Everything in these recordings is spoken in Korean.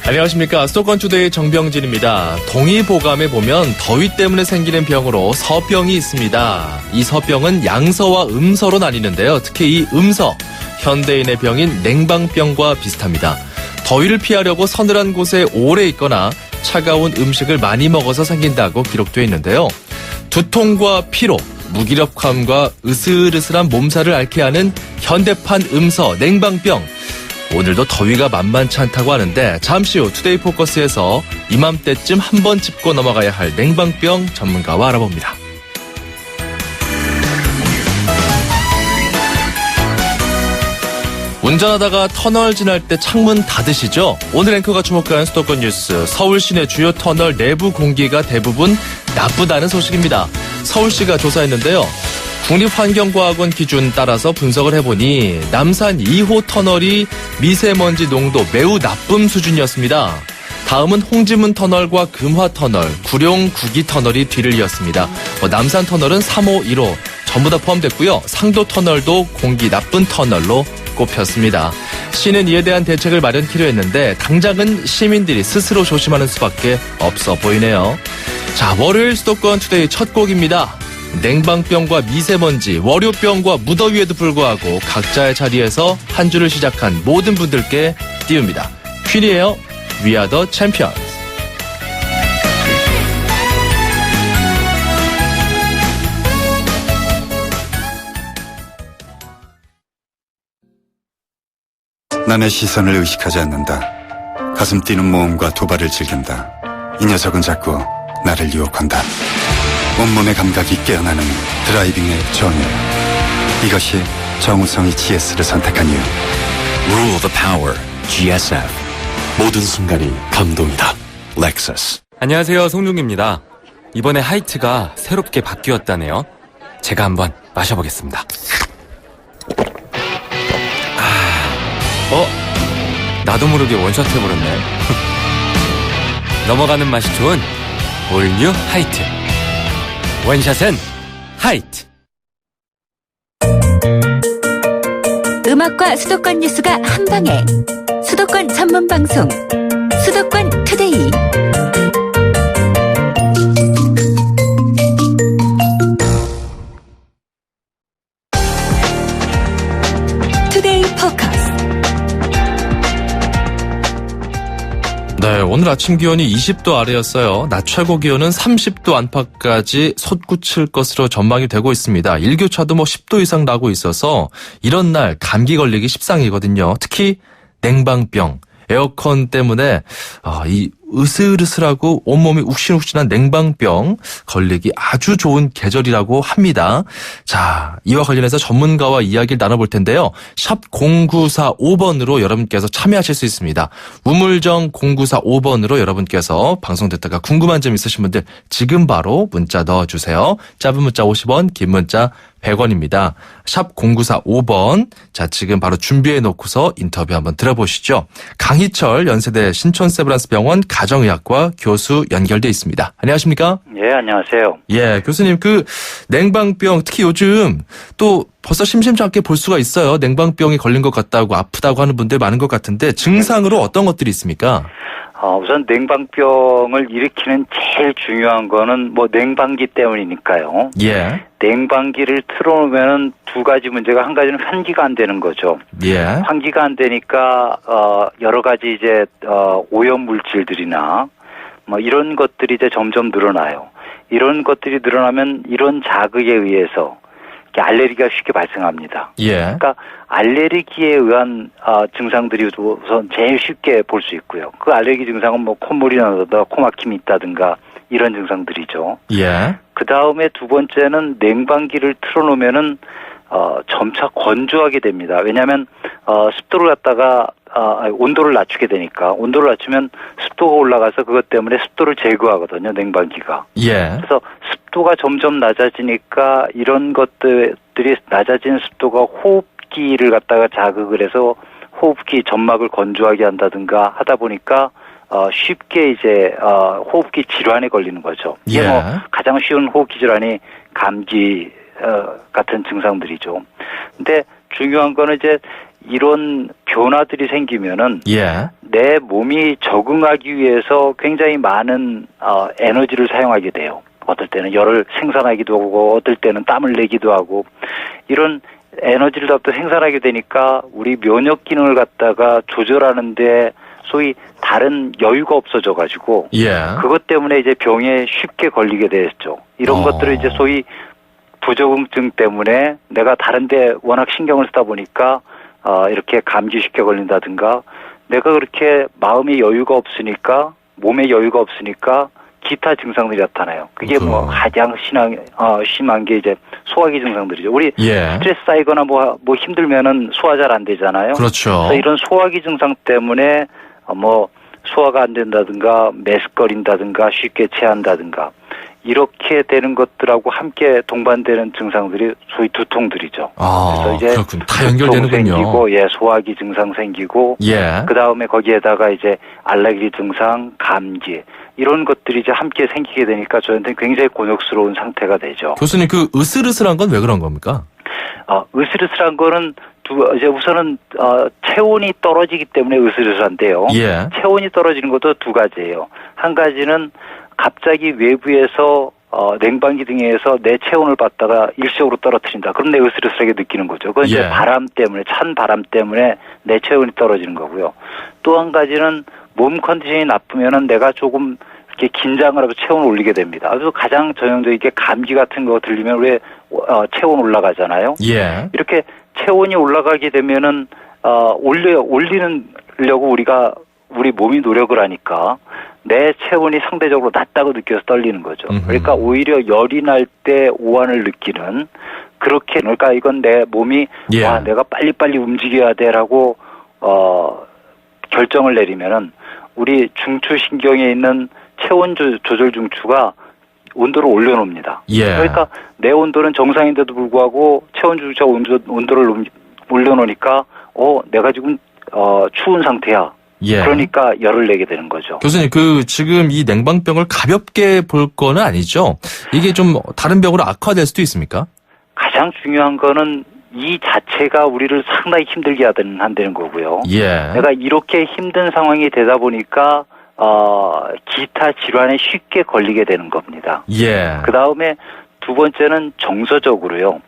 안녕하십니까. 수도권투데이 정병진입니다. 동의보감에 보면 더위 때문에 생기는 병으로 서병이 있습니다. 이 서병은 양서와 음서로 나뉘는데요. 특히 이 음서, 현대인의 병인 냉방병과 비슷합니다. 더위를 피하려고 서늘한 곳에 오래 있거나 차가운 음식을 많이 먹어서 생긴다고 기록되어 있는데요. 두통과 피로, 무기력함과 으슬으슬한 몸살을 앓게 하는 현대판 음서, 냉방병. 오늘도 더위가 만만치 않다고 하는데 잠시 후 투데이 포커스에서 이맘때쯤 한번 짚고 넘어가야 할 냉방병 전문가와 알아봅니다. 운전하다가 터널 지날 때 창문 닫으시죠? 오늘 앵커가 주목한 수도권 뉴스, 서울 시내 주요 터널 내부 공기가 대부분 나쁘다는 소식입니다. 서울시가 조사했는데요. 국립환경과학원 기준 따라서 분석을 해보니 남산 2호 터널이 미세먼지 농도 매우 나쁨 수준이었습니다. 다음은 홍지문 터널과 금화 터널, 구룡 구기 터널이 뒤를 이었습니다. 남산 터널은 3호, 1호 전부 다 포함됐고요. 상도 터널도 공기 나쁜 터널로 꼽혔습니다. 시는 이에 대한 대책을 마련키로 했는데 당장은 시민들이 스스로 조심하는 수밖에 없어 보이네요. 자, 월요일 수도권 투데이 첫 곡입니다. 냉방병과 미세먼지, 월요병과 무더위에도 불구하고 각자의 자리에서 한 주를 시작한 모든 분들께 띄웁니다. 퀸이에요. We are the champions. 남의 시선을 의식하지 않는다. 가슴 뛰는 모험과 도발을 즐긴다. 이 녀석은 자꾸 나를 유혹한다. 온몸의 감각이 깨어나는 드라이빙의 전율. 이것이 정우성이 GS를 선택한 이유. Rule the power. GSF. 모든 순간이 감동이다. Lexus. 안녕하세요, 송중기입니다. 이번에 하이트가 새롭게 바뀌었다네요. 제가 한번 마셔보겠습니다. 나도 모르게 원샷 해버렸네. 넘어가는 맛이 좋은 올뉴 하이트. 원샷은 하이트. 음악과 수도권 뉴스가 한방에. 수도권 전문 방송 수도권 투데이. 투데이 포커스. 네, 오늘 아침 기온이 20도 아래였어요. 낮 최고 기온은 30도 안팎까지 솟구칠 것으로 전망이 되고 있습니다. 일교차도 10도 이상 나고 있어서 이런 날 감기 걸리기 십상이거든요. 특히 냉방병, 에어컨 때문에 이 으슬으슬하고 온몸이 욱신욱신한 냉방병 걸리기 아주 좋은 계절이라고 합니다. 자, 이와 관련해서 전문가와 이야기를 나눠볼 텐데요. 샵 0945번으로 여러분께서 참여하실 수 있습니다. 우물정 0945번으로 여러분께서 방송 듣다가 궁금한 점 있으신 분들 지금 바로 문자 넣어주세요. 짧은 문자 50원, 긴 문자 100원입니다. 샵 0945번. 자, 지금 바로 준비해 놓고서 인터뷰 한번 들어보시죠. 강희철 연세대 신촌세브란스병원 가정의학과 교수 연결돼 있습니다. 안녕하십니까? 예, 안녕하세요. 예, 교수님, 냉방병, 특히 요즘 또 벌써 심심치 않게 볼 수가 있어요. 냉방병이 걸린 것 같다고, 아프다고 하는 분들 많은 것 같은데 증상으로 어떤 것들이 있습니까? 우선 냉방병을 일으키는 제일 중요한 거는 냉방기 때문이니까요. 예. 냉방기를 틀어놓으면 두 가지 문제가, 한 가지는 환기가 안 되는 거죠. 예. 환기가 안 되니까 여러 가지 이제 오염 물질들이나 이런 것들이 이제 점점 늘어나요. 이런 것들이 늘어나면 이런 자극에 의해서 알레르기가 쉽게 발생합니다. 예. 그러니까 알레르기에 의한 증상들이 우선 제일 쉽게 볼 수 있고요. 그 알레르기 증상은 콧물이 나다든가 코막힘이 있다든가 이런 증상들이죠. 예. 그 다음에 두 번째는 냉방기를 틀어놓으면은 점차 건조하게 됩니다. 왜냐하면 습도를 갖다가 온도를 낮추게 되니까, 온도를 낮추면 습도가 올라가서 그것 때문에 습도를 제거하거든요, 냉방기가. 예. 그래서 습도가 점점 낮아지니까 이런 것들이 낮아진 습도가 호흡기를 갖다가 자극을 해서 호흡기 점막을 건조하게 한다든가 하다 보니까 쉽게 이제 호흡기 질환에 걸리는 거죠. 이게 예. 가장 쉬운 호흡기 질환이 감기 같은 증상들이죠. 근데 중요한 거는 이제 이런 변화들이 생기면은 예. 내 몸이 적응하기 위해서 굉장히 많은 에너지를 사용하게 돼요. 어떨 때는 열을 생산하기도 하고 어떨 때는 땀을 내기도 하고 이런 에너지를 또 생산하게 되니까 우리 면역 기능을 갖다가 조절하는데 소위 다른 여유가 없어져 가지고 그것 때문에 이제 병에 쉽게 걸리게 됐죠. 이런 것들을 이제 소위 부적응증 때문에 내가 다른데 워낙 신경을 쓰다 보니까 이렇게 감기 쉽게 걸린다든가 내가 그렇게 마음의 여유가 없으니까 몸의 여유가 없으니까 기타 증상들이 나타나요. 그게 뭐 가장 심한 게 이제 소화기 증상들이죠. 우리 스트레스 쌓이거나 뭐 힘들면은 소화 잘 안 되잖아요. 그렇죠. 그래서 이런 소화기 증상 때문에 뭐 소화가 안 된다든가 메스꺼린다든가 쉽게 체한다든가 이렇게 되는 것들하고 함께 동반되는 증상들이 소위 두통들이죠. 그래서 이제 그렇군. 다 연결되는군요. 생기고, 소화기 증상 생기고, 그 다음에 거기에다가 이제 알레르기 증상, 감기 이런 것들이 이제 함께 생기게 되니까 저한테는 굉장히 곤욕스러운 상태가 되죠. 교수님 그 으슬으슬한 건 왜 그런 겁니까? 으슬으슬한 거는 이제 우선은 체온이 떨어지기 때문에 으슬으슬한데요. 체온이 떨어지는 것도 두 가지예요. 한 가지는 갑자기 외부에서 냉방기 등에서 내 체온을 받다가 일시적으로 떨어뜨린다. 그럼 내 으슬으슬하게 느끼는 거죠. 그건 이제 바람 때문에 찬 바람 때문에 내 체온이 떨어지는 거고요. 또 한 가지는 몸 컨디션이 나쁘면은 내가 조금 이렇게 긴장을 하고 체온을 올리게 됩니다. 아주 가장 전형적인 게 감기 같은 거 들리면 왜 체온 올라가잖아요. 이렇게 체온이 올라가게 되면은 올리려고 우리 몸이 노력을 하니까 내 체온이 상대적으로 낮다고 느껴서 떨리는 거죠. 그러니까 오히려 열이 날 때 오한을 느끼는 그러니까 이건 내 몸이 내가 빨리빨리 움직여야 돼라고 결정을 내리면은 우리 중추신경에 있는 체온 조절 중추가 온도를 올려놓습니다. 그러니까 내 온도는 정상인데도 불구하고 체온 중추가 온도를 올려놓으니까 내가 지금 추운 상태야. 그러니까 열을 내게 되는 거죠. 교수님, 지금 이 냉방병을 가볍게 볼 거는 아니죠? 이게 좀 다른 병으로 악화될 수도 있습니까? 가장 중요한 거는 이 자체가 우리를 상당히 힘들게 한다는 거고요. 내가 이렇게 힘든 상황이 되다 보니까 기타 질환에 쉽게 걸리게 되는 겁니다. 그 다음에 두 번째는 정서적으로요.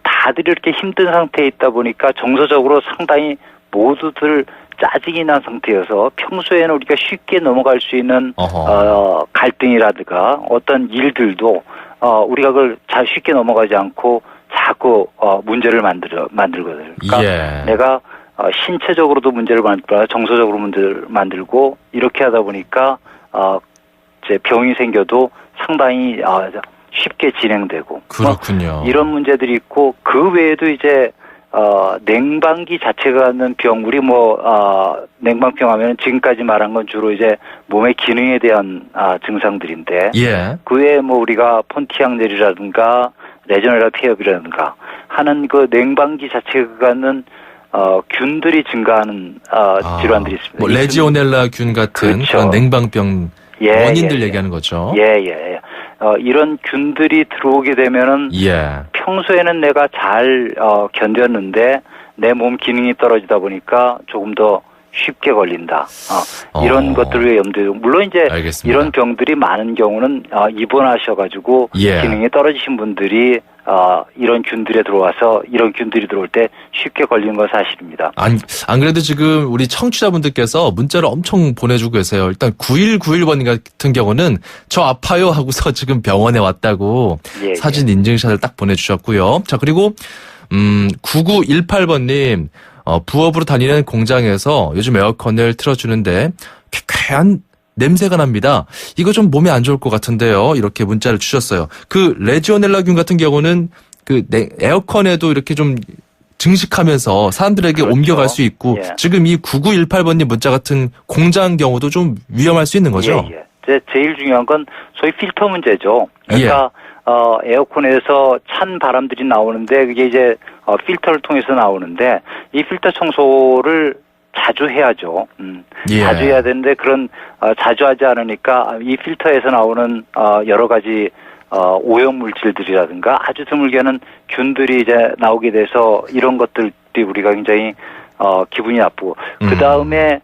다들 이렇게 힘든 상태에 있다 보니까 정서적으로 상당히 모두들 짜증이 난 상태여서 평소에는 우리가 쉽게 넘어갈 수 있는 갈등이라든가 어떤 일들도 우리가 그걸 잘 쉽게 넘어가지 않고 자꾸 문제를 만들거든요. 그러니까 내가 신체적으로도 문제를 만들고 정서적으로 문제를 만들고 이렇게 하다 보니까 이제 병이 생겨도 상당히 쉽게 진행되고 그렇군요. 이런 문제들이 있고 그 외에도 이제 냉방기 자체가 갖는 병, 우리 냉방병 하면 지금까지 말한 건 주로 이제 몸의 기능에 대한 증상들인데 그 외에 우리가 폰티앙넬이라든가 레저넬라 피해비라든가 하는 그 냉방기 자체가 갖는 균들이 증가하는 질환들이 있습니다. 레지오넬라 균 같은 그런 냉방병 원인들 얘기하는 거죠. 이런 균들이 들어오게 되면은 평소에는 내가 잘 견뎠는데 내 몸 기능이 떨어지다 보니까 조금 더 쉽게 걸린다. 이런 것들을 염두에 두고 물론 이제 알겠습니다. 이런 병들이 많은 경우는 입원하셔가지고 기능이 떨어지신 분들이 이런 균들에 들어와서 이런 균들이 들어올 때 쉽게 걸리는 건 사실입니다. 안 그래도 지금 우리 청취자분들께서 문자를 엄청 보내주고 계세요. 일단 9191번 같은 경우는 저 아파요 하고서 지금 병원에 왔다고 사진 인증샷을 딱 보내주셨고요. 자, 그리고 9918번님 부업으로 다니는 공장에서 요즘 에어컨을 틀어주는데 쾌쾌한 냄새가 납니다. 이거 좀 몸에 안 좋을 것 같은데요. 이렇게 문자를 주셨어요. 그 레지오넬라균 같은 경우는 에어컨에도 이렇게 좀 증식하면서 사람들에게 옮겨갈 수 있고 지금 이 9918번님 문자 같은 공장 경우도 좀 위험할 수 있는 거죠? 제일 중요한 건 소위 필터 문제죠. 그러니까 에어컨에서 찬 바람들이 나오는데 그게 이제 필터를 통해서 나오는데 이 필터 청소를 자주 해야죠. 자주 해야 되는데 그런 자주 하지 않으니까 이 필터에서 나오는 여러 가지 오염 물질들이라든가 아주 드물게는 균들이 이제 나오게 돼서 이런 것들이 우리가 굉장히 기분이 나쁘고 그 다음에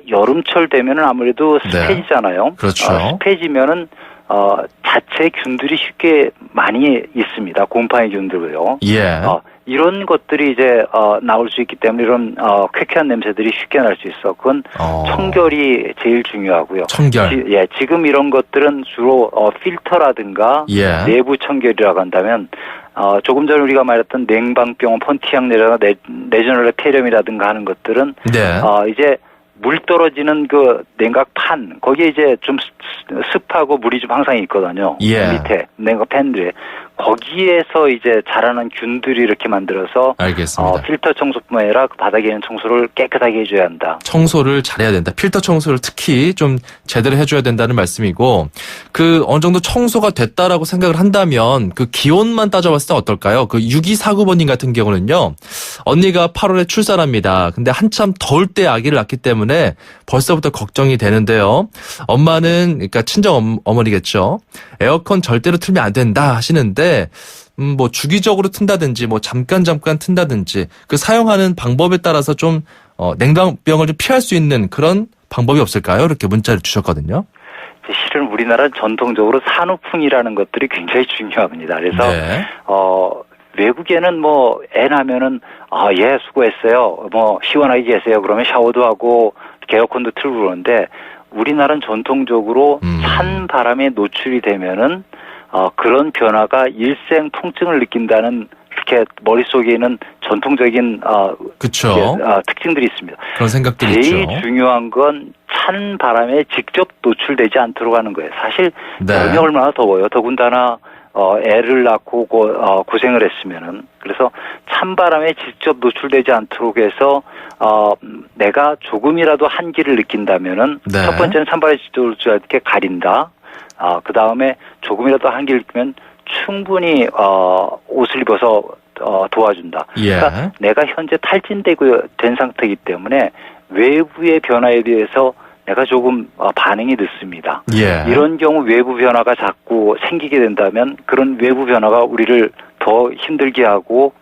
여름철 되면은 아무래도 습해지잖아요. 그렇죠. 습해지면은 자체 균들이 쉽게 많이 있습니다. 곰팡이 균들고요. 예. 이런 것들이 이제 나올 수 있기 때문에 이런 쾌쾌한 냄새들이 쉽게 날 수 있어. 그건 청결이 제일 중요하고요. 청결. 지금 이런 것들은 주로 필터라든가 예. 내부 청결이라고 한다면 조금 전에 우리가 말했던 냉방병원 펀티앙내라든가 레저널레 폐렴이라든가 하는 것들은 네. 이제 물 떨어지는 그 냉각판 거기에 이제 좀 습하고 물이 좀 항상 있거든요. 예. 밑에 냉각 팬들에 거기에서 이제 자라는 균들이 이렇게 만들어서 알겠습니다. 필터 청소뿐만 아니라 그 바닥에 있는 청소를 깨끗하게 해줘야 한다. 청소를 잘해야 된다. 필터 청소를 특히 좀 제대로 해줘야 된다는 말씀이고, 그 어느 정도 청소가 됐다라고 생각을 한다면 그 기온만 따져봤을 때 어떨까요? 그 6249번님 같은 경우는요, 언니가 8월에 출산합니다. 근데 한참 더울 때 아기를 낳기 때문에 벌써부터 걱정이 되는데요. 엄마는 그러니까 친정 어머니겠죠. 에어컨 절대로 틀면 안 된다 하시는데. 뭐 주기적으로 튼다든지 뭐 잠깐 튼다든지 그 사용하는 방법에 따라서 좀 냉방병을 좀 피할 수 있는 그런 방법이 없을까요? 이렇게 문자를 주셨거든요. 실은 우리나라는 전통적으로 산후풍이라는 것들이 굉장히 중요합니다. 그래서 네. 외국에는 뭐 애 나면은 예 수고했어요. 뭐 시원하게 계세요. 그러면 샤워도 하고 에어컨도 틀고 그러는데 우리나라는 전통적으로 찬 바람에 노출이 되면은 그런 변화가 일생 통증을 느낀다는 이렇게 머릿속에는 전통적인 그렇죠. 특징들이 있습니다. 그런 생각들이 제일 있죠. 중요한 건 찬 바람에 직접 노출되지 않도록 하는 거예요. 사실 네. 여름이 얼마나 더워요. 더군다나 애를 낳고 고생을 했으면은 그래서 찬 바람에 직접 노출되지 않도록 해서 내가 조금이라도 한기를 느낀다면은 네. 첫 번째는 찬바람에 직접 노출할 때 가린다. 그 다음에 조금이라도 한기를 느끼면 충분히 옷을 입어서 도와준다. 예. 그러니까 내가 현재 탈진되고 된 상태이기 때문에 외부의 변화에 대해서 내가 조금 반응이 늦습니다. 예. 이런 경우 외부 변화가 자꾸 생기게 된다면 그런 외부 변화가 우리를 더 힘들게 하고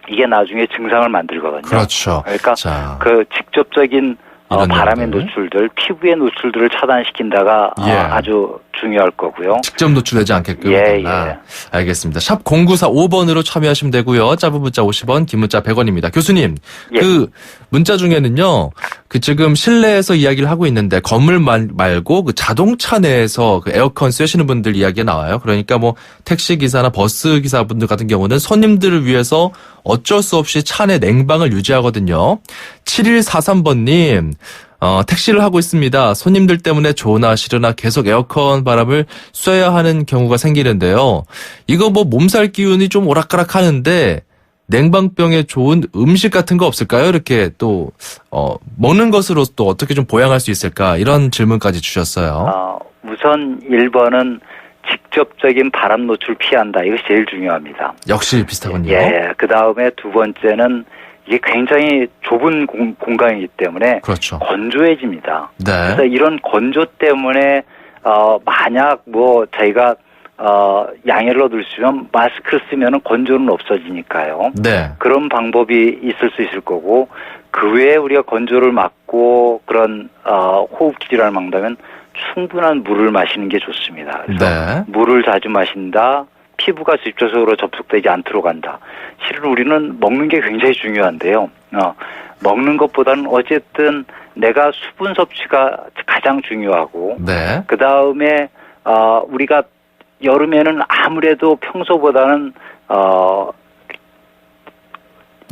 이게 나중에 증상을 만들거든요. 그렇죠. 그러니까 자. 그 직접적인 이런 바람의 내용들. 노출들, 피부의 노출들을 차단시킨다가 예. 아주 중요할 거고요. 직접 노출되지 않게끔 예, 해달라. 예. 알겠습니다. 샵 0945번으로 참여하시면 되고요. 짧은 문자 50원, 긴 문자 100원입니다. 교수님, 예. 그 문자 중에는요. 그 지금 실내에서 이야기를 하고 있는데 건물 말고 그 자동차 내에서 그 에어컨 쓰시는 분들 이야기가 나와요. 그러니까 뭐 택시 기사나 버스 기사분들 같은 경우는 손님들을 위해서 어쩔 수 없이 차 내 냉방을 유지하거든요. 7143번님. 택시를 하고 있습니다. 손님들 때문에 좋으나 싫으나 계속 에어컨 바람을 쐬야 하는 경우가 생기는데요. 이거 뭐 몸살 기운이 좀 오락가락 하는데 냉방병에 좋은 음식 같은 거 없을까요? 이렇게 또 먹는 것으로 또 어떻게 좀 보양할 수 있을까? 이런 질문까지 주셨어요. 우선 1번은 직접적인 바람 노출 피한다. 이것이 제일 중요합니다. 역시 비슷하군요. 예. 그 다음에 두 번째는 이게 굉장히 좁은 공간이기 때문에 그렇죠. 건조해집니다. 네. 그래서 이런 건조 때문에 만약 뭐 저희가 양해를 얻으시면 마스크를 쓰면은 건조는 없어지니까요. 네. 그런 방법이 있을 수 있을 거고 그 외에 우리가 건조를 막고 그런 호흡기 질환을 막는다면 충분한 물을 마시는 게 좋습니다. 그래서 네. 물을 자주 마신다. 피부가 직접적으로 접촉되지 않도록 한다. 실은 우리는 먹는 게 굉장히 중요한데요. 먹는 것보다는 어쨌든 내가 수분 섭취가 가장 중요하고 네. 그 다음에 우리가 여름에는 아무래도 평소보다는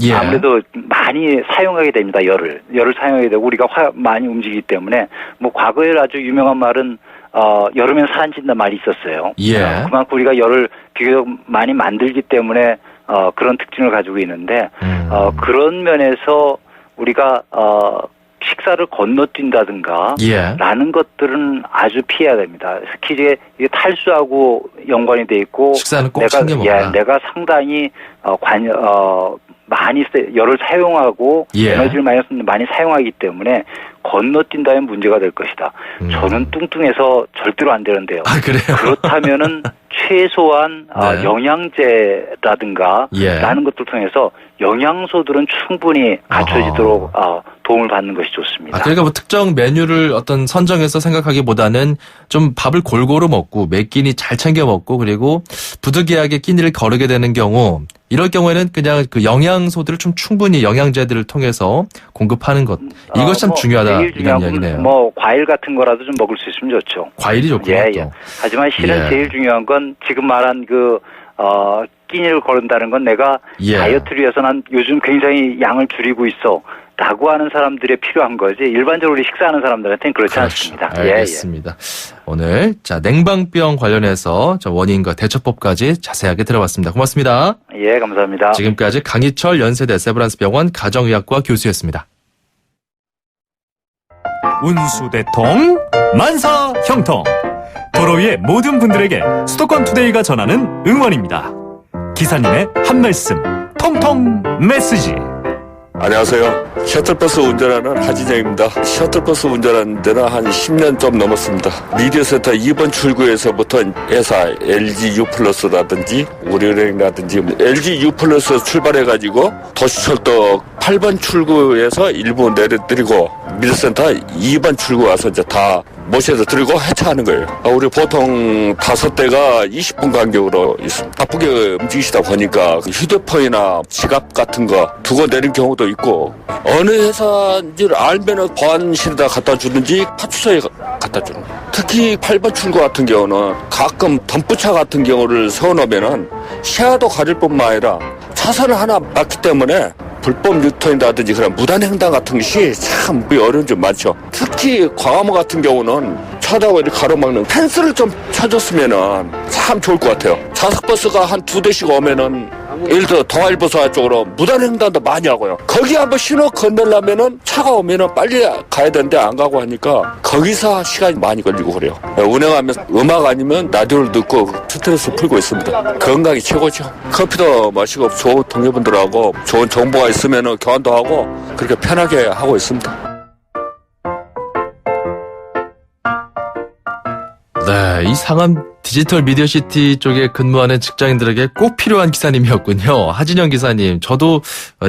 예. 아무래도 많이 사용하게 됩니다. 열을 사용하게 되고 우리가 많이 움직이기 때문에 뭐 과거에 아주 유명한 말은 여름엔 사라진다는 말이 있었어요. 예. 그만큼 우리가 열을 비교적 많이 만들기 때문에 그런 특징을 가지고 있는데 그런 면에서 우리가 식사를 건너뛴다든가 예. 라는 것들은 아주 피해야 됩니다. 특히 이게 탈수하고 연관이 돼 있고 식사는 꼭 챙겨 먹어라. 내가 상당히 많이 열을 사용하고 예. 에너지를 많이 사용하기 때문에 건너뛴다면 문제가 될 것이다. 저는 뚱뚱해서 절대로 안 되는데요. 아, 그래요? 그렇다면은 최소한 네. 영양제라든가 예. 라는 것들 통해서 영양소들은 충분히 갖춰지도록 도움을 받는 것이 좋습니다. 그러니까 뭐 특정 메뉴를 어떤 선정해서 생각하기보다는 좀 밥을 골고루 먹고 매 끼니 잘 챙겨 먹고 그리고 부득이하게 끼니를 거르게 되는 경우 이럴 경우에는 그냥 그 영양소들을 좀 충분히 영양제들을 통해서 공급하는 것 이것이 참 중요하다 제일 이런 중요한 건 이야기네요. 뭐 과일 같은 거라도 좀 먹을 수 있으면 좋죠. 과일이 좋군요. 예, 또. 예. 하지만 실은 예. 제일 중요한 건 지금 말한 끼니를 거른다는 건 내가 예. 다이어트를 위해서 난 요즘 굉장히 양을 줄이고 있어. 라고 하는 사람들이 필요한 거지 일반적으로 식사하는 사람들한테는 그렇지 않습니다. 알겠습니다. 오늘 자 냉방병 관련해서 원인과 대처법까지 자세하게 들어봤습니다. 고맙습니다. 예, 감사합니다. 지금까지 강희철 연세대 세브란스병원 가정의학과 교수였습니다. 운수대통 만사형통 도로 위의 모든 분들에게 수도권 투데이가 전하는 응원입니다. 기사님의 한 말씀 통통 메시지. 안녕하세요. 셔틀버스 운전하는 하진영입니다. 셔틀버스 운전하는 데는 한 10년 좀 넘었습니다. 미디어센터 2번 출구에서부터 회사 LG U+라든지 우리은행이라든지 LG U+ 출발해가지고 도시철도 8번 출구에서 일부 내려드리고 미디어센터 2번 출구 와서 이제 다 모셔서 드리고 해체하는 거예요. 우리 보통 5대가 20분 간격으로 있습니다. 바쁘게 움직이시다 보니까 휴대폰이나 지갑 같은 거 두고 내린 경우도 있고 어느 회사인지를 알면은 보안실에다 갖다 주든지 파출소에 갖다 주는 거예요. 특히 8번 출구 같은 경우는 가끔 덤프차 같은 경우를 세워놓으면은 시야도 가릴 뿐만 아니라 차선을 하나 막기 때문에 불법 유턴이라든지 그런 무단횡단 같은 것이 참 어려운 점 많죠. 특히 광화문 같은 경우는 차다고 이렇게 가로막는 펜스를 좀 쳐줬으면은 참 좋을 것 같아요. 좌석버스가 한 2대씩 오면은 예를 들어 동아일보사 쪽으로 무단횡단도 많이 하고요. 거기 한번 신호 건너려면은 차가 오면은 빨리 가야 되는데 안 가고 하니까 거기서 시간이 많이 걸리고 그래요. 운행하면서 음악 아니면 라디오를 듣고 스트레스 풀고 있습니다. 건강이 최고죠. 커피도 마시고 좋은 동료분들하고 좋은 정보가 있으면은 교환도 하고 그렇게 편하게 하고 있습니다. 네, 이 상암 디지털 미디어시티 쪽에 근무하는 직장인들에게 꼭 필요한 기사님이었군요. 하진영 기사님, 저도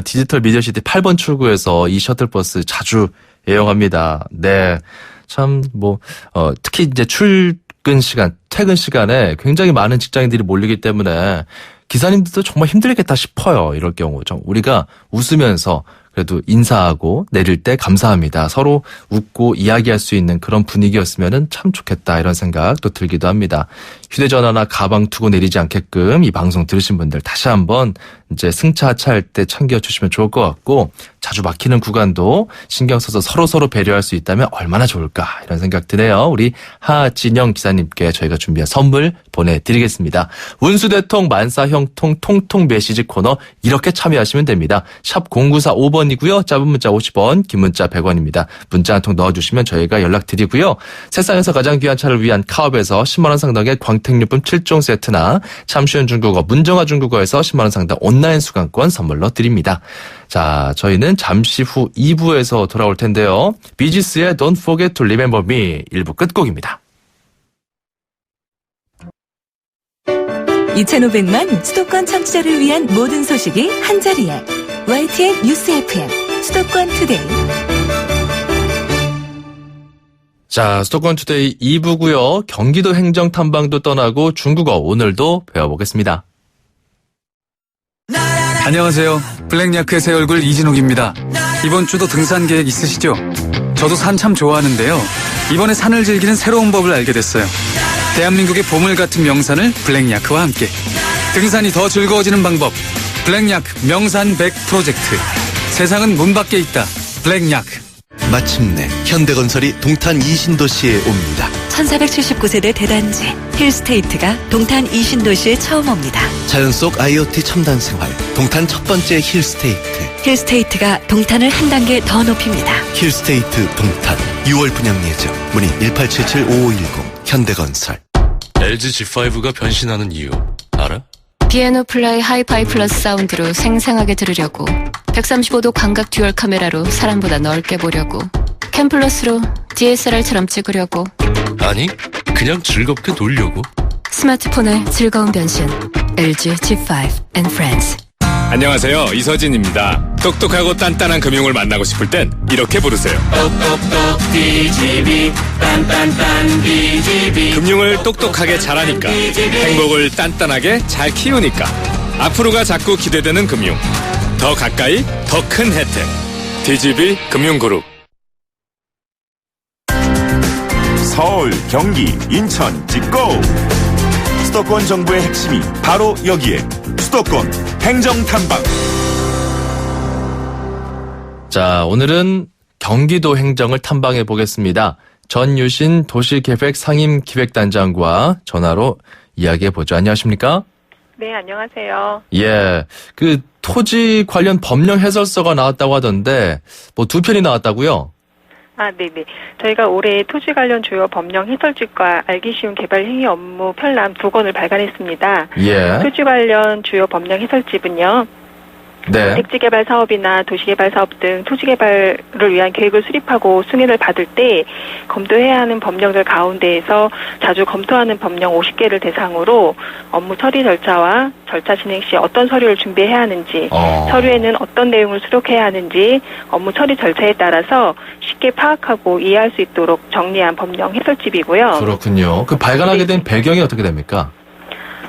디지털 미디어시티 8번 출구에서 이 셔틀버스 자주 애용합니다. 네, 참 특히 이제 출근 시간, 퇴근 시간에 굉장히 많은 직장인들이 몰리기 때문에 기사님들도 정말 힘들겠다 싶어요. 이럴 경우 우리가 웃으면서 그래도 인사하고 내릴 때 감사합니다. 서로 웃고 이야기할 수 있는 그런 분위기였으면 참 좋겠다 이런 생각도 들기도 합니다. 휴대전화나 가방 두고 내리지 않게끔 이 방송 들으신 분들 다시 한번 이제 승차 하차할 때 챙겨주시면 좋을 것 같고 자주 막히는 구간도 신경 써서 서로 배려할 수 있다면 얼마나 좋을까 이런 생각 드네요. 우리 하진영 기사님께 저희가 준비한 선물 보내드리겠습니다. 운수대통 만사형통 통통 메시지 코너 이렇게 참여하시면 됩니다. 샵 0945번이고요. 짧은 문자 50원, 긴 문자 100원입니다. 문자 한 통 넣어주시면 저희가 연락드리고요. 세상에서 가장 귀한 차를 위한 카업에서 10만 원 상당의 광택유품 7종 세트나 참쉬운 중국어 문정아 중국어에서 10만 원 상당 온라인 수강권 선물로 드립니다. 자, 저희는 잠시 후 2부에서 돌아올 텐데요. 비지스의 Don't Forget to Remember Me 1부 끝곡입니다. 2,500만 수도권 청취자를 위한 모든 소식이 한자리에 YTN 뉴스 FM 수도권 투데이. 자, 수도권 투데이 2부고요. 경기도 행정탐방도 떠나고 중국어 오늘도 배워보겠습니다. 안녕하세요. 블랙야크의 새 얼굴 이진욱입니다. 이번 주도 등산 계획 있으시죠? 저도 산 참 좋아하는데요. 이번에 산을 즐기는 새로운 법을 알게 됐어요. 대한민국의 보물 같은 명산을 블랙야크와 함께 등산이 더 즐거워지는 방법, 블랙야크 명산 100 프로젝트. 세상은 문 밖에 있다. 블랙야크. 마침내 현대건설이 동탄 이신도시에 옵니다. 1479세대 대단지 힐스테이트가 동탄 이신도시에 처음 옵니다. 자연 속 IoT 첨단 생활, 동탄 첫 번째 힐스테이트. 힐스테이트가 동탄을 한 단계 더 높입니다. 힐스테이트 동탄 6월 분양 예정. 문의 1877-5510 현대건설. LG G5가 변신하는 이유 알아? 피아노 플라이 하이파이 플러스 사운드로 생생하게 들으려고, 135도 광각 듀얼 카메라로 사람보다 넓게 보려고, 캠플러스로 DSLR처럼 찍으려고. 아니, 그냥 즐겁게 놀려고. 스마트폰의 즐거운 변신. LG G5 and Friends. 안녕하세요. 이서진입니다. 똑똑하고 단단한 금융을 만나고 싶을 땐 이렇게 부르세요. 똑똑똑 DGB 딴딴딴 DGB. 금융을 똑똑하게 잘하니까 행복을 단단하게 잘 키우니까 앞으로가 자꾸 기대되는 금융. 더 가까이 더 큰 혜택. DGB 금융그룹. 서울, 경기, 인천, 찍고! 수도권 정부의 핵심이 바로 여기에 수도권 행정탐방. 자, 오늘은 경기도 행정을 탐방해 보겠습니다. 전유신 도시계획 상임기획단장과 전화로 이야기해 보죠. 안녕하십니까? 네, 안녕하세요. 예, 그 토지 관련 법령 해설서가 나왔다고 하던데 뭐 2편이 나왔다고요? 아, 네네. 저희가 올해 토지 관련 주요 법령 해설집과 알기 쉬운 개발 행위 업무 편람 2권을 발간했습니다. 예. 토지 관련 주요 법령 해설집은요. 네. 택지개발 사업이나 도시개발 사업 등 토지개발을 위한 계획을 수립하고 승인을 받을 때 검토해야 하는 법령들 가운데에서 자주 검토하는 법령 50개를 대상으로 업무 처리 절차와 절차 진행 시 어떤 서류를 준비해야 하는지, 서류에는 어떤 내용을 수록해야 하는지 업무 처리 절차에 따라서 쉽게 파악하고 이해할 수 있도록 정리한 법령 해설집이고요. 그렇군요. 그 발간하게 된 배경이 어떻게 됩니까?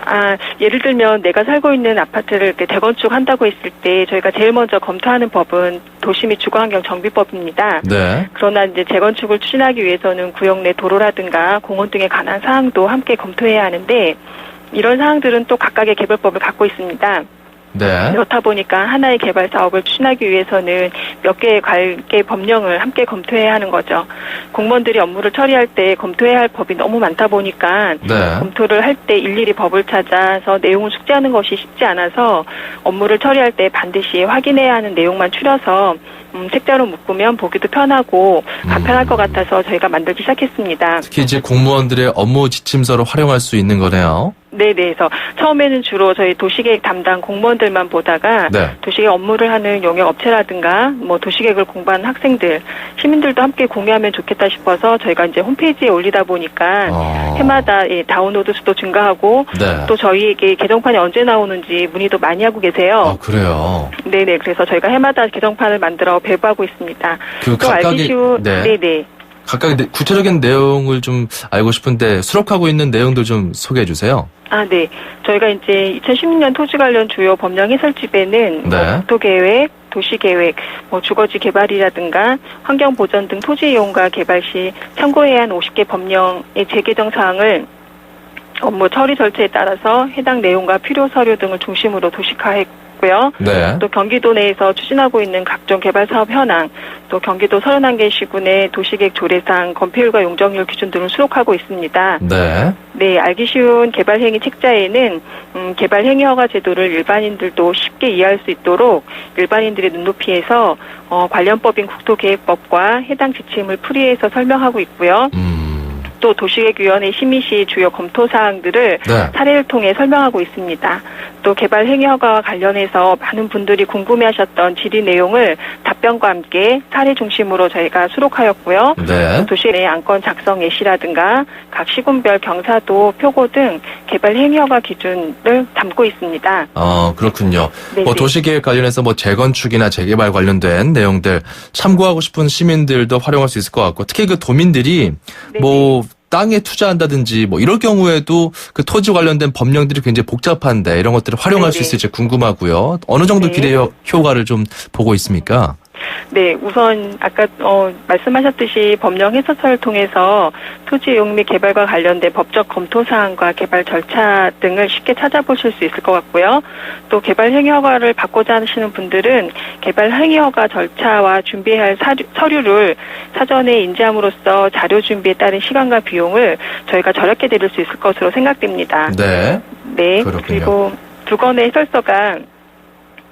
아, 예를 들면 내가 살고 있는 아파트를 이렇게 재건축한다고 했을 때 저희가 제일 먼저 검토하는 법은 도시 및 주거환경 정비법입니다. 네. 그러나 이제 재건축을 추진하기 위해서는 구역 내 도로라든가 공원 등에 관한 사항도 함께 검토해야 하는데 이런 사항들은 또 각각의 개별법을 갖고 있습니다. 네. 그렇다 보니까 하나의 개발 사업을 추진하기 위해서는 몇 개의 관계 법령을 함께 검토해야 하는 거죠. 공무원들이 업무를 처리할 때 검토해야 할 법이 너무 많다 보니까 네. 검토를 할 때 일일이 법을 찾아서 내용을 숙지하는 것이 쉽지 않아서 업무를 처리할 때 반드시 확인해야 하는 내용만 추려서 책자로 묶으면 보기도 편하고 간편할 것 같아서 저희가 만들기 시작했습니다. 특히 이제 공무원들의 업무 지침서로 활용할 수 있는 거네요. 네네. 그래서 처음에는 주로 저희 도시계획 담당 공무원들만 보다가 네. 도시계획 업무를 하는 용역 업체라든가 뭐 도시계획을 공부하는 학생들, 시민들도 함께 공유하면 좋겠다 싶어서 저희가 이제 홈페이지에 올리다 보니까 해마다 다운로드 수도 증가하고 네. 또 저희에게 개정판이 언제 나오는지 문의도 많이 하고 계세요. 그래요. 네네. 그래서 저희가 해마다 개정판을 만들어 배부하고 있습니다. 그 또 각각의 알기 쉬운 네네. 각각의 구체적인 내용을 좀 알고 싶은데 수록하고 있는 내용들 좀 소개해 주세요. 아, 네. 저희가 이제 2016년 토지 관련 주요 법령 해설집에는 네. 뭐 국토계획, 도시계획, 뭐 주거지 개발이라든가 환경보전 등 토지 이용과 개발 시 참고해야 하는 50개 법령의 재개정 사항을 업무 처리 절차에 따라서 해당 내용과 필요 서류 등을 중심으로 도식화했고요. 네. 또 경기도 내에서 추진하고 있는 각종 개발 사업 현황, 또 경기도 31개 시군의 도시계획 조례상 건폐율과 용적률 기준 등을 수록하고 있습니다. 네. 네, 알기 쉬운 개발행위 책자에는 개발행위 허가 제도를 일반인들도 쉽게 이해할 수 있도록 일반인들의 눈높이에서 관련 법인 국토계획법과 해당 지침을 풀이해서 설명하고 있고요. 또 도시계획위원회 심의 시 주요 검토 사항들을 네. 사례를 통해 설명하고 있습니다. 또 개발 행위 허가와 관련해서 많은 분들이 궁금해하셨던 질의 내용을 답변과 함께 사례 중심으로 저희가 수록하였고요. 네. 도시 내 안건 작성 예시라든가 각 시군별 경사도 표고 등 개발 행위 허가 기준을 담고 있습니다. 그렇군요. 네네. 뭐 도시계획 관련해서 뭐 재건축이나 재개발 관련된 내용들 참고하고 싶은 시민들도 활용할 수 있을 것 같고 특히 그 도민들이 뭐 땅에 투자한다든지 뭐 이럴 경우에도 그 토지 관련된 법령들이 굉장히 복잡한데 이런 것들을 활용할 수 있을지 궁금하고요. 어느 정도 기대 효과를 좀 보고 있습니까? 네, 우선 아까 말씀하셨듯이 법령 해설서를 통해서 토지 이용 및 개발과 관련된 법적 검토 사항과 개발 절차 등을 쉽게 찾아보실 수 있을 것 같고요. 또 개발 행위 허가를 받고자 하시는 분들은 개발 행위 허가 절차와 준비해야 할 서류를 사전에 인지함으로써 자료 준비에 따른 시간과 비용을 저희가 절약해 드릴 수 있을 것으로 생각됩니다. 네. 네. 그렇군요. 그리고 두 건의 해설서가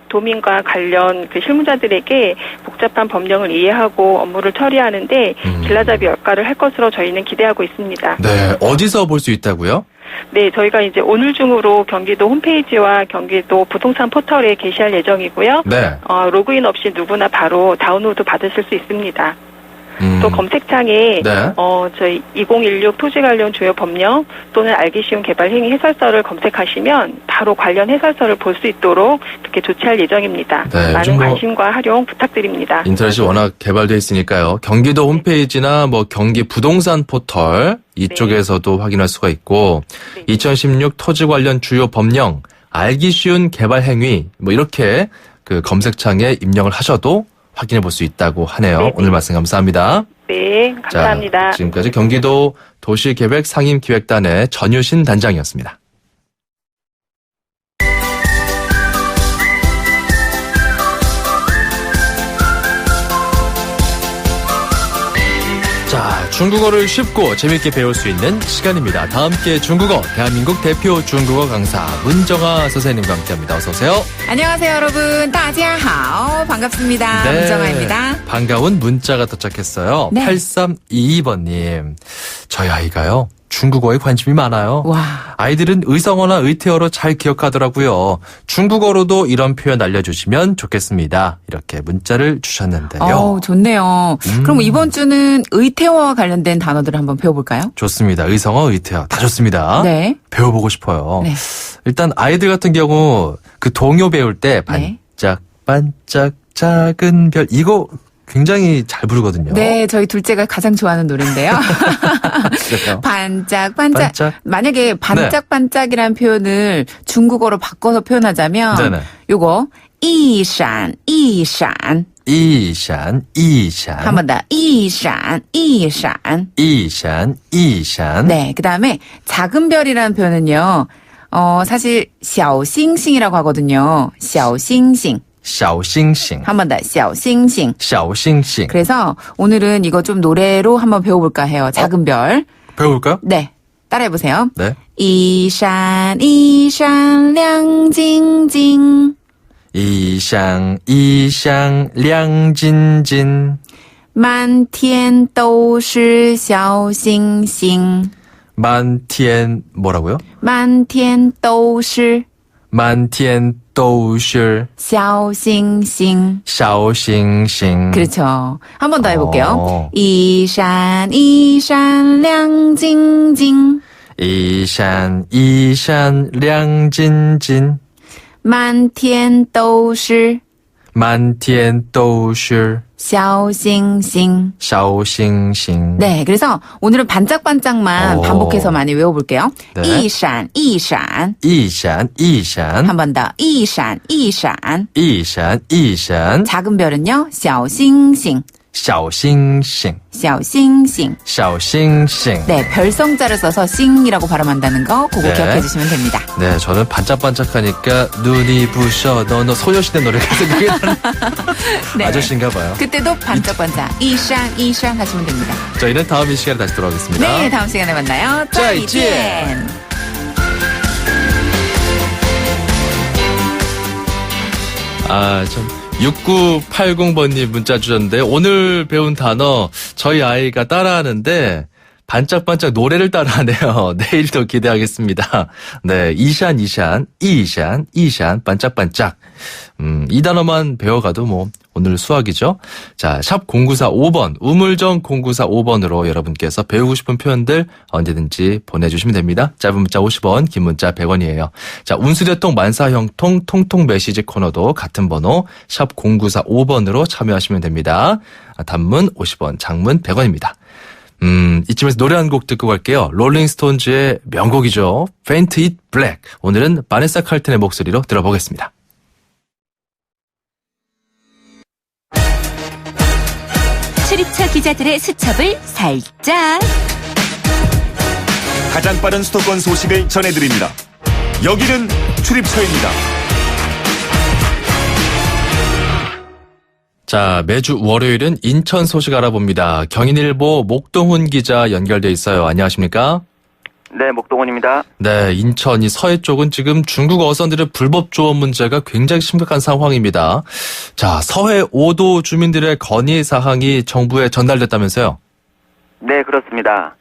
도민과 관련 그 실무자들에게 복잡한 법령을 이해하고 업무를 처리하는데 길라잡이 역할을 할 것으로 저희는 기대하고 있습니다. 네, 어디서 볼 수 있다고요? 네, 저희가 이제 오늘 중으로 경기도 홈페이지와 경기도 부동산 포털에 게시할 예정이고요. 네. 로그인 없이 누구나 바로 다운로드 받으실 수 있습니다. 또 검색창에 네. 저희 2016 토지 관련 주요 법령 또는 알기 쉬운 개발 행위 해설서를 검색하시면 바로 관련 해설서를 볼 수 있도록 이렇게 조치할 예정입니다. 네, 많은 관심과 활용 부탁드립니다. 인터넷이 워낙 개발되어 있으니까요. 경기도 홈페이지나 뭐 경기 부동산 포털 이쪽에서도 확인할 수가 있고 2016 토지 관련 주요 법령 알기 쉬운 개발 행위 뭐 이렇게 그 검색창에 입력을 하셔도 확인해 볼 수 있다고 하네요. 네네. 오늘 말씀 감사합니다. 네, 감사합니다. 자, 지금까지 경기도 도시계획 상임기획단의 전유신 단장이었습니다. 자, 중국어를 쉽고 재밌게 배울 수 있는 시간입니다. 다 함께 중국어, 대한민국 대표 중국어 강사 문정아 선생님과 함께합니다. 어서 오세요. 안녕하세요, 여러분. 大家好. 반갑습니다. 문정아입니다. 반가운 문자가 도착했어요. 네. 8322번님. 저희 아이가요. 중국어에 관심이 많아요. 와. 아이들은 의성어나 의태어로 잘 기억하더라고요. 중국어로도 이런 표현 알려주시면 좋겠습니다. 이렇게 문자를 주셨는데요. 좋네요. 그럼 이번 주는 의태어와 관련된 단어들을 한번 배워볼까요? 좋습니다. 의성어, 의태어 다 좋습니다. 네. 배워보고 싶어요. 네. 일단 아이들 같은 경우 그 동요 배울 때 반짝반짝 작은 별 이거 굉장히 잘 부르거든요. 네, 저희 둘째가 가장 좋아하는 노래인데요. 그래요? 반짝반짝. 만약에 반짝반짝이라는 표현을 중국어로 바꿔서 표현하자면 네네. 요거 이산. 이산. 한 번 더. 이산. 이산. 네, 그다음에 작은 별이라는 표현은요. 사실 小星星이라고 하거든요. 小星星. 小星星. 한 번 더. 小星星. 小星星. 그래서 오늘은 이거 좀 노래로 한번 배워볼까 해요. 작은 별. 배워볼까요? 네. 따라해보세요. 네. 一闪一闪亮晶晶一闪一闪亮晶晶满天都是小星星满天 뭐라고요? 满天都是满天都是小星星小星星 그렇죠. 한 번 더 해볼게요. 一闪一闪亮晶晶一闪一闪亮晶晶满天都是满天都是小星星小星星 네, 그래서 오늘은 반짝반짝만 반복해서 많이 외워볼게요. 네. 一闪一闪一闪一闪 한 번 더. 一闪一闪一闪一闪 작은 별은요. 小星星小星星小星星小星星네, 별성자를 써서 싱이라고 발음한다는 거 그거 네. 기억해 주시면 됩니다. 네, 저는 반짝반짝하니까 눈이 부셔 너 소녀시대 노래가 생각이 나는 네. 아저씨인가 봐요. 그때도 반짝반짝 이샹 하시면 됩니다. 저희는 다음 이 시간에 다시 돌아오겠습니다. 네, 다음 시간에 만나요. 再见. 아, 참. 6980번님 문자 주셨는데 오늘 배운 단어 저희 아이가 따라하는데 반짝반짝 노래를 따라하네요. 내일도 기대하겠습니다. 네, 이샨 반짝반짝. 이 단어만 배워가도 뭐 오늘 수학이죠. 자, 샵 0945번 우물정 0945번으로 여러분께서 배우고 싶은 표현들 언제든지 보내주시면 됩니다. 짧은 문자 50원, 긴 문자 100원이에요. 자, 운수대통 만사형통 통통 메시지 코너도 같은 번호 샵 0945번으로 참여하시면 됩니다. 단문 50원, 장문 100원입니다. 이쯤에서 노래 한 곡 듣고 갈게요. 롤링스톤즈의 명곡이죠. Faint It Black. 오늘은 바네사 칼튼의 목소리로 들어보겠습니다. 출입처 기자들의 수첩을 살짝. 가장 빠른 수도권 소식을 전해드립니다. 여기는 출입처입니다. 자, 매주 월요일은 인천 소식 알아봅니다. 경인일보 목동훈 기자 연결돼 있어요. 안녕하십니까? 네, 목동훈입니다. 네, 인천이 서해 쪽은 지금 중국 어선들의 불법 조업 문제가 굉장히 심각한 상황입니다. 자, 서해 5도 주민들의 건의 사항이 정부에 전달됐다면서요? 네, 그렇습니다.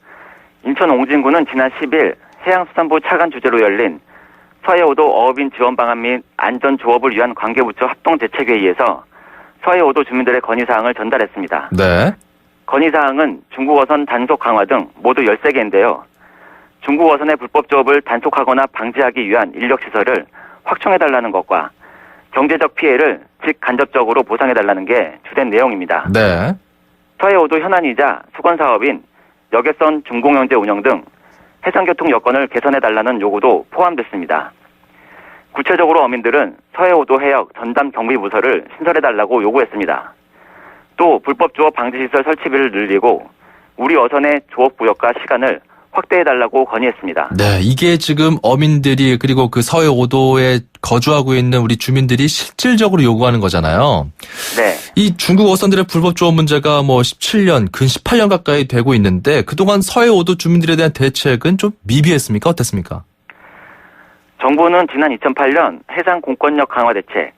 인천 옹진구는 지난 10일 해양수산부 차관 주재로 열린 서해 5도 어업인 지원 방안 및 안전 조업을 위한 관계부처 합동대책회의에서 서해 5도 주민들의 건의 사항을 전달했습니다. 네. 건의사항은 중국 어선 단속 강화 등 모두 13개인데요. 중국 어선의 불법 조업을 단속하거나 방지하기 위한 인력시설을 확충해달라는 것과 경제적 피해를 직간접적으로 보상해달라는 게 주된 내용입니다. 네. 서해오도 현안이자 수건사업인 여객선 중공영제 운영 등 해상교통 여건을 개선해달라는 요구도 포함됐습니다. 구체적으로 어민들은 서해오도 해역 전담 경비부서를 신설해달라고 요구했습니다. 또 불법 조업 방지시설 설치비를 늘리고 우리 어선의 조업 구역과 시간을 확대해달라고 건의했습니다. 네, 이게 지금 어민들이 그리고 그 서해 5도에 거주하고 있는 우리 주민들이 실질적으로 요구하는 거잖아요. 네. 이 중국 어선들의 불법 조업 문제가 뭐 17년, 근 18년 가까이 되고 있는데 그동안 서해 5도 주민들에 대한 대책은 좀 미비했습니까? 어땠습니까? 정부는 지난 2008년 해상 공권력 강화 대책,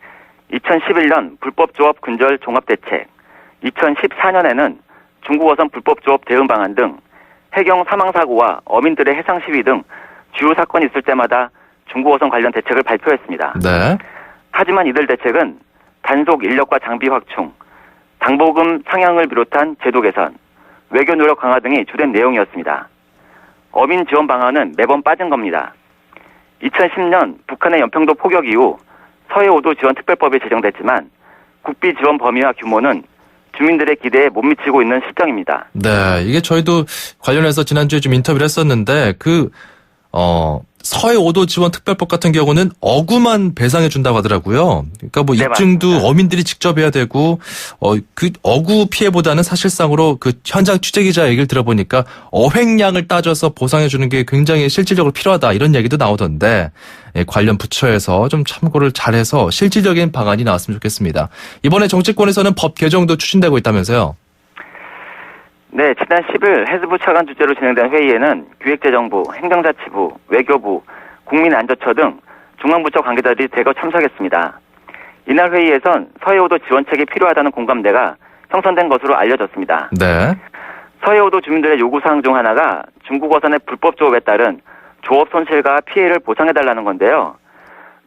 2011년 불법 조업 근절 종합 대책, 2014년에는 중국 어선 불법 조업 대응 방안 등 해경 사망사고와 어민들의 해상 시위 등 주요 사건이 있을 때마다 중국어선 관련 대책을 발표했습니다. 네. 하지만 이들 대책은 단속 인력과 장비 확충, 당보금 상향을 비롯한 제도 개선, 외교 노력 강화 등이 주된 내용이었습니다. 어민 지원 방안은 매번 빠진 겁니다. 2010년 북한의 연평도 포격 이후 서해5도 지원 특별법이 제정됐지만 국비 지원 범위와 규모는 주민들의 기대에 못 미치고 있는 실정입니다. 네, 이게 저희도 관련해서 지난주에 좀 인터뷰를 했었는데 서해 5도 지원 특별법 같은 경우는 어구만 배상해 준다고 하더라고요. 그러니까 뭐 네, 입증도 맞습니다. 어민들이 직접 해야 되고 그 어구 피해보다는 사실상으로 그 현장 취재 기자 얘기를 들어보니까 어획량을 따져서 보상해 주는 게 굉장히 실질적으로 필요하다 이런 얘기도 나오던데 관련 부처에서 좀 참고를 잘해서 실질적인 방안이 나왔으면 좋겠습니다. 이번에 정치권에서는 법 개정도 추진되고 있다면서요? 네, 지난 10일 해수부 차관 주재로 진행된 회의에는 기획재정부, 행정자치부, 외교부, 국민안전처 등 중앙부처 관계자들이 대거 참석했습니다. 이날 회의에선 서해5도 지원책이 필요하다는 공감대가 형성된 것으로 알려졌습니다. 네. 서해5도 주민들의 요구사항 중 하나가 중국 어선의 불법 조업에 따른 조업 손실과 피해를 보상해달라는 건데요.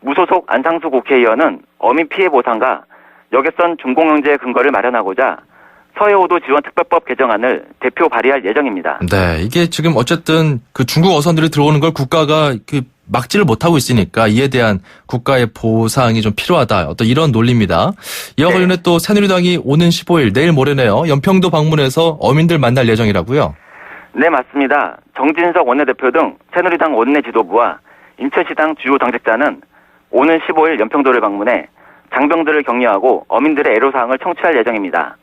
무소속 안상수 국회의원은 어민 피해 보상과 여객선 중공영제 근거를 마련하고자 서해5도 지원 특별법 개정안을 대표 발의할 예정입니다. 네, 이게 지금 어쨌든 그 중국 어선들이 들어오는 걸 국가가 막지를 못하고 있으니까 이에 대한 국가의 보상이 좀 필요하다. 어떤 이런 논리입니다. 이와 관련해 또 새누리당이 오는 15일 내일 모레네요. 연평도 방문해서 어민들 만날 예정이라고요. 네, 맞습니다. 정진석 원내대표 등 새누리당 원내 지도부와 인천시당 주요 당직자는 오는 15일 연평도를 방문해 장병들을 격려하고 어민들의 애로사항을 청취할 예정입니다.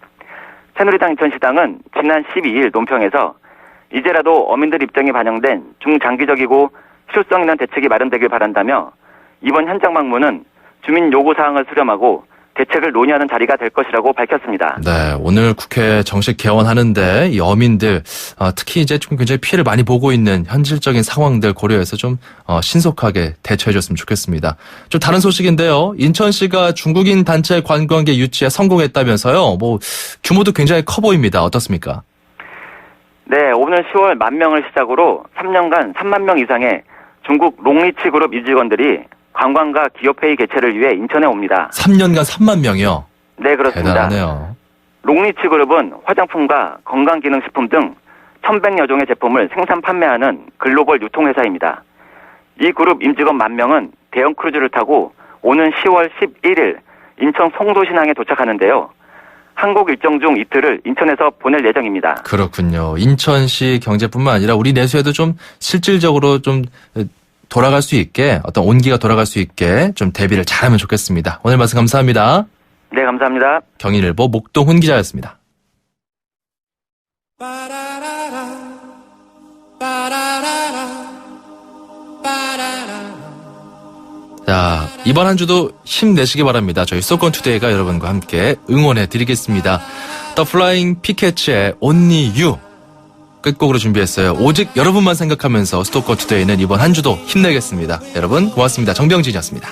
새누리당 인천시당은 지난 12일 논평에서 이제라도 어민들 입장이 반영된 중장기적이고 실효성 있는 대책이 마련되길 바란다며 이번 현장 방문은 주민 요구사항을 수렴하고 대책을 논의하는 자리가 될 것이라고 밝혔습니다. 네, 오늘 국회 정식 개원하는데 이 어민들 특히 이제 좀 굉장히 피해를 많이 보고 있는 현실적인 상황들 고려해서 좀 신속하게 대처해줬으면 좋겠습니다. 좀 다른 소식인데요. 인천시가 중국인 단체 관광객 유치에 성공했다면서요. 뭐 규모도 굉장히 커 보입니다. 어떻습니까? 네, 오늘 10월 10,000명을 시작으로 3년간 3만 명 이상의 중국 롱리치 그룹 유직원들이 관광과 기업회의 개최를 위해 인천에 옵니다. 3년간 3만 명이요? 네, 그렇습니다. 대단하네요. 롱리치 그룹은 화장품과 건강기능식품 등 1,100여 종의 제품을 생산 판매하는 글로벌 유통회사입니다. 이 그룹 임직원 10,000명은 대형 크루즈를 타고 오는 10월 11일 인천 송도신항에 도착하는데요. 한국 일정 중 이틀을 인천에서 보낼 예정입니다. 그렇군요. 인천시 경제뿐만 아니라 우리 내수에도 좀 실질적으로 좀 돌아갈 수 있게 어떤 온기가 돌아갈 수 있게 좀 대비를 잘하면 좋겠습니다. 오늘 말씀 감사합니다. 네, 감사합니다. 경인일보 목동훈 기자였습니다. 자, 이번 한 주도 힘내시기 바랍니다. 저희 수도권투데이가 여러분과 함께 응원해 드리겠습니다. The Flying Pickett의 Only You 끝곡으로 준비했어요. 오직 여러분만 생각하면서 수도권투데이는 이번 한 주도 힘내겠습니다. 여러분 고맙습니다. 정병진이었습니다.